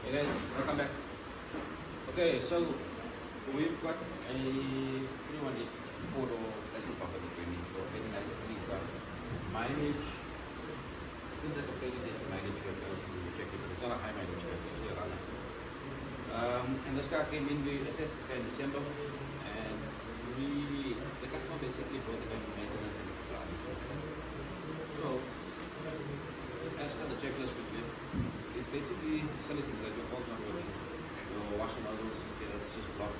Hey guys, welcome back. Okay, so we've got a 318 four-door plastic bumper that we need. So very nice clean car. Mileage, it seems like a fairly decent mileage for those who check it, but it's not a high mileage car, it's actually a runner. And this car came in, we assessed this car in December, and the customer basically brought it down to maintenance and plan. So, as per the checklist we did, it's basically silly things like your fault not working, your washer nozzles, okay, that's just blocked.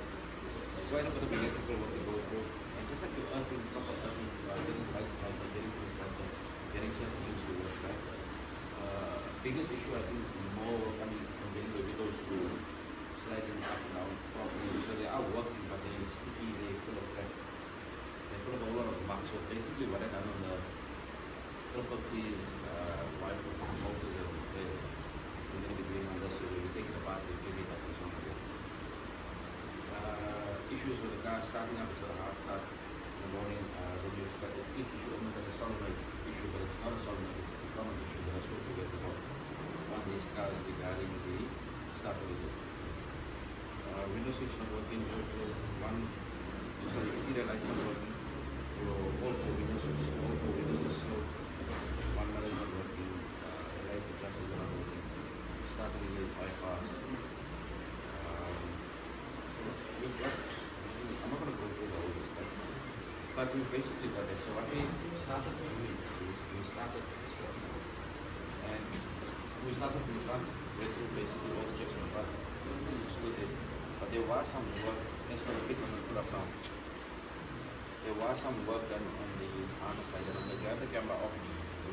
Quite a bit of electrical work to go through, and just like your earthing, proper earthing, getting lights out, getting things out, getting certain things to work, right? Biggest issue I think more coming from getting the windows to sliding up and down properly. So they are working, but they're sticky, they're full of crap, they're full of a lot of marks. So basically what I've done on the properties, why we put motors and players, we're going to be doing on this, so we'll be taking it apart, we'll clean it up and so on again. Issues with the car starting up, it's a hard start in the morning. Then you've got the issue, almost like a solenoid issue, but it's not a solenoid, it's a common issue that I spoke to guys about on these cars regarding the starter window. Window switch not working, also sorry, interior lights not working, all four windows are slow, one mirror is not working, light adjusters are not working, starting with bypass. So we've got, I'm not going to go through all this stuff, but we've basically got it. So what we started doing is we started starting out, and we started from the front, went through basically all the checks on the front, but there was some work, let's go a bit on the put up now. There was some work done on the armor side, and I'm going to grab the camera off and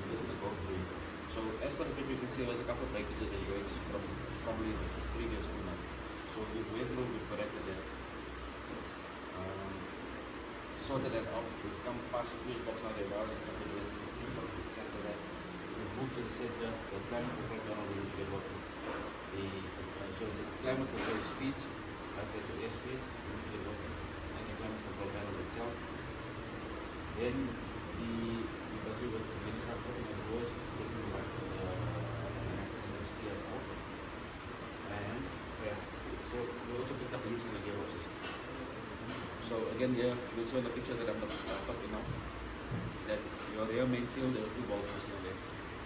we're going to go through. So as per the picture you can see there's a couple of breakages and joints from probably the previous owner. So we went through, we've corrected it, sorted that out. We've come past the fuse box now, there was a couple of joints in the fuse box, we've corrected that. We've moved to the center, the climate control panel will be working. So it's a climate control speeds, okay, so air speeds, and the climate control panel itself. Then because we were really starting and was taking the mechanisms clear out. And yeah, so we also picked up the use in the gearboxes. So again here, you'll see on the picture that I'm talking now, that your rear main seal, there are two bolts missing there,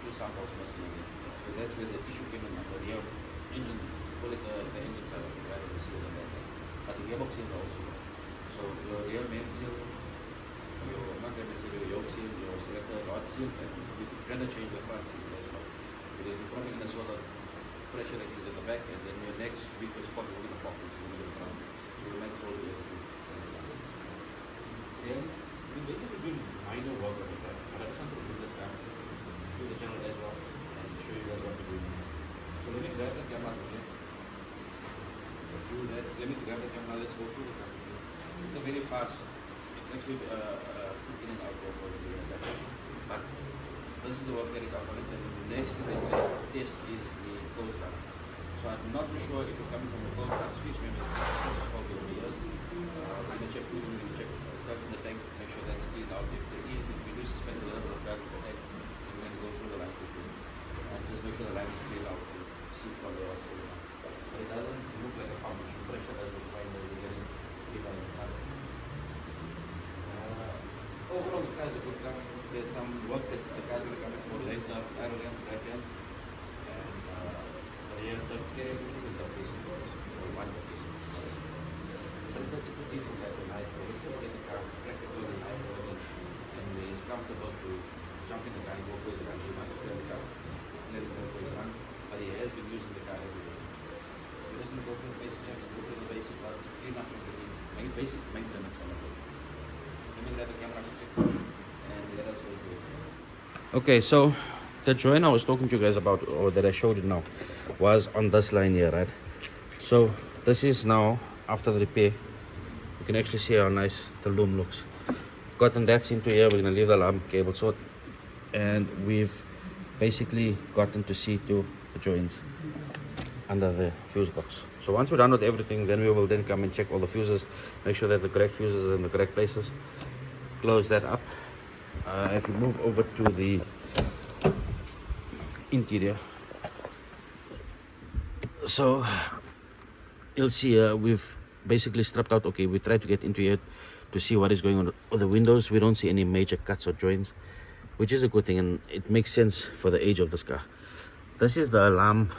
two sound bolts missing there. So that's where the issue came in, the rear engine, call it the engine side of it, rather than the seals on that side. But the gearbox seals are also there. So your rear main seal, your yoke seal, your selector rod seal, and we're going to change the front seal as well. Because we're probably going to sort of pressure that is at the back, and then your next weaker spot is going to pop, which is going to be the front. So we might throw the other two. Then we basically do minor work on it, right? But I just want to do this car, do the channel as well, and show you guys what we're doing. So let me grab the camera again. Do that. Let me grab the camera, let's go through the car. It's a very fast, it's actually put in and out work already, but this is the work getting out on it. And the next thing that we're going to test is the cold start. So I'm not too sure if it's coming from the cold start switch, maybe it's fault over the years. I'm going to check food, we're going to check dirt in the tank, make sure that's cleaned out. If there is, if we do suspend a little bit of dirt in the tank, we're going to go through the line quickly and just make sure the line is cleaned out and see from there what's going on. But it doesn't look like a pump issue. Pressure does look fine when we're getting cleaned out of the car. Overall, the car is a good car. There's some work that the cars are coming for later, aero lens, right lens, and the carrier pushes and the facing doors, or one of the facing doors. But it's a decent car, it's a nice car. You can get the car practical and high quality, and it's comfortable to jump in the car and go for his runs. He wants to play the car, let him go for his runs, but he has been using the car every day. He doesn't go for the basic checks, go for the basic parts, clean up everything, make basic maintenance on the road. Let me grab the camera quickly and let us go through it. Okay, so the joint I was talking to you guys about, or that I showed you now, was on this line here, right? So this is now after the repair. You can actually see how nice the loom looks. We've gotten that into here. We're going to leave the alarm cable short, and we've basically gotten to see to the joints under the fuse box. So once we're done with everything, then we will then come and check all the fuses, make sure that the correct fuses are in the correct places, close that up. If we move over to the interior, So you'll see we've basically stripped out. Okay, we tried to get into it to see what is going on with the windows. We don't see any major cuts or joints, which is a good thing, and it makes sense for the age of this car. This is the alarm.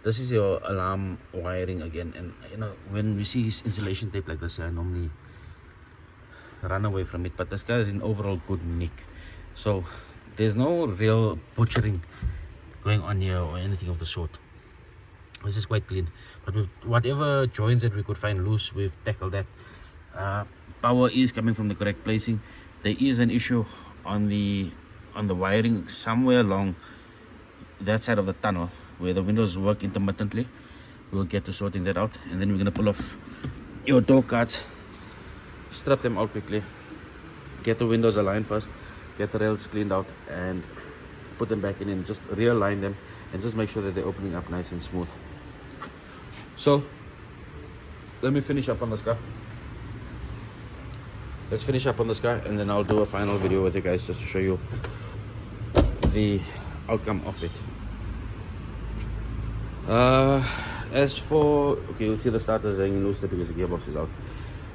This is your alarm wiring again, and you know, when we see insulation tape like this, I normally run away from it, but this car is in overall good nick, so there's no real butchering going on here or anything of the sort. This is quite clean, but with whatever joints that we could find loose, we've tackled that. Power is coming from the correct placing. There is an issue on the wiring somewhere along that side of the tunnel where the windows work intermittently. We'll get to sorting that out, and then we're gonna pull off your door cards, strap them out quickly, get the windows aligned first, get the rails cleaned out, and put them back in and just realign them and just make sure that they're opening up nice and smooth. So let me finish up on this car. Let's finish up on this car, and then I'll do a final video with you guys just to show you the outcome of it. As for, okay, you'll see the starters hanging loosely because the gearbox is out,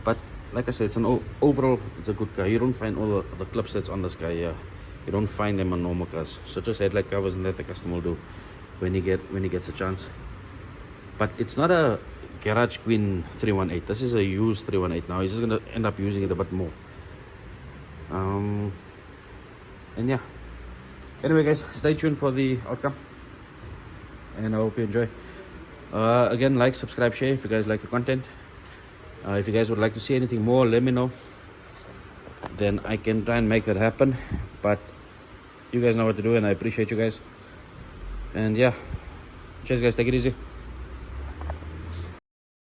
but like I said, it's an overall, it's a good car. You don't find all the clips that's on this car here. You don't find them on normal cars. So just headlight covers, and that the customer will do when he gets a chance. But it's not a garage queen 318. This is a used 318. Now he's just gonna end up using it a bit more. And yeah. Anyway, guys, stay tuned for the outcome, and I hope you enjoy. Again, like, subscribe, share if you guys like the content. If you guys would like to see anything more, let me know. Then I can try and make that happen. But you guys know what to do, and I appreciate you guys. And yeah, cheers guys, take it easy.